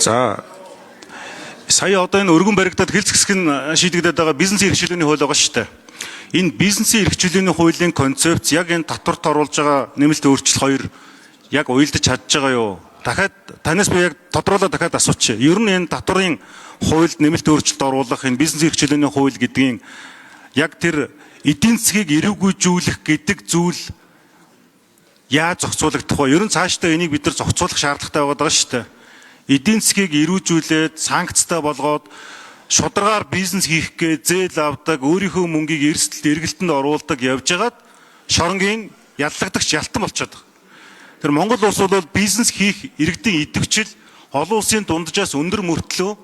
За сая одоо энэ өргөн баригдаад хэлц хэсэг нь шийдэгдээд байгаа бизнесийн эрхчлөөний хууль байгаа шүү дээ. Энэ бизнесийн эрхчлөөний хуулийн концепц яг энэ татварт оруулж байгаа нэмэлт өөрчлөлт хоёр яг уялдаж чадж байгаа юу? Дахиад танаас би яг тодруулаад дахиад асуучих. Ер нь энэ татварын хуульд нэмэлт өөрчлөлт оруулах энэ бизнесийн эрхчлөөний хууль гэдгийн яг тэр эдийн засгийг эрүүгүйжүүлэх гэдэг зүйл яаж зохицуулагдах вэ? Ер нь цаашдаа энийг бид нар зохицуулах шаардлагатай байгаа шүү дээ. Эдийн засгийг эрүүжүүлээд санкцтай болгоод шударгаар бизнес хийхгээ зээл авдаг, өөрийнхөө мөнгийг эргэлтэнд оруулдаг явж хагаад шоронгийн яллагдагч ялтан болчиход байгаа. Тэр Монгол улс бол бизнес хийх иргэдийн идэвхжил олон улсын дунджаас өндөр мөртлөө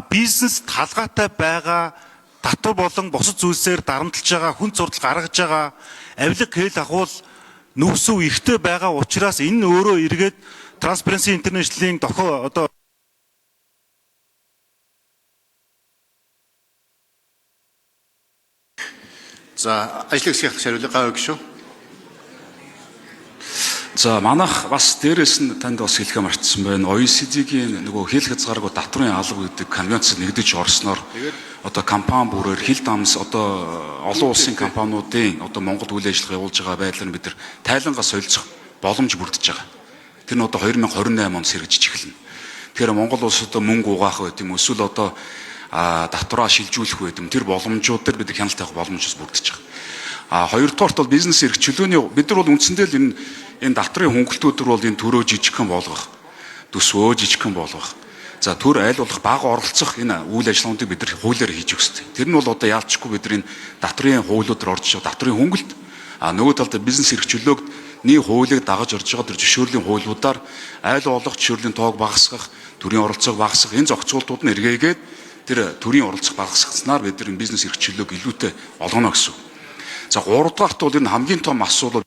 бизнес талгаатай байгаа татвар болон бусад зүйлсээр дарамтлаж байгаа, хүн зурдал гаргаж байгаа, авилга хэл ахуул нөхсөв ихтэй байгаа учраас энэ өөрөө эргээд Transparency International-ийн дохоо одоо За ажлын хэсгийн хариулга гавь гişүү. За манайх бас дээрээс нь танд бас хэлхэ марцсан байна. OECD-ийн нөгөө хил хязгааргүй татврын алба гэдэг конвенцэд нэгдэж орсноор одоо компани бүрээр хил дамс одоо олон улсын компаниудын одоо Монгол үйл ажиллагаа явуулж байгаа байдлаар бид нар тайлангаа солилцох боломж бүрдэж байгаа. Тэр нь одоо 2028 онд сэргэж эхэлнэ. Тэгэхээр Монгол улс одоо мөнгө угаах байт юм эсвэл одоо татвараа шилжүүлэх байт юм. Тэр боломжууд дээр бид хяналт авах боломжос бүрдэж байгаа. Хоёрдугаарт бол бизнес эрх чөлөөний бид нар бол үндсэндээ л энэ татврын хөнгөлтүүд бол энэ төрөө жижигхэн болгох, төсвөө жижигхэн болгох. За төр айл болох бага оролцох энэ үйл ажиллагаануудыг бид нар хуулиар хийж өгсөй. Тэр нь бол одоо яалчгүй бид нар энэ татврын хуулиудаар орж татврын хөнгөлт нөгөө талд бизнес эрх чөлөөг нэг хуулийг дагаж орж байгаа тэр зөвшөөрлийн хуулиудаар айл болох зөвшөөрлийн тоог багасгах, төрийн оролцоог багасгах энэ зохицуултууд нь эргээгээд тэр төрийн оролцох багасгаснаар бид нар бизнес эрх чөлөөг илүүтэй олгоно гэсэн. За гуравдугаарт бол энэ хамгийн том асуудал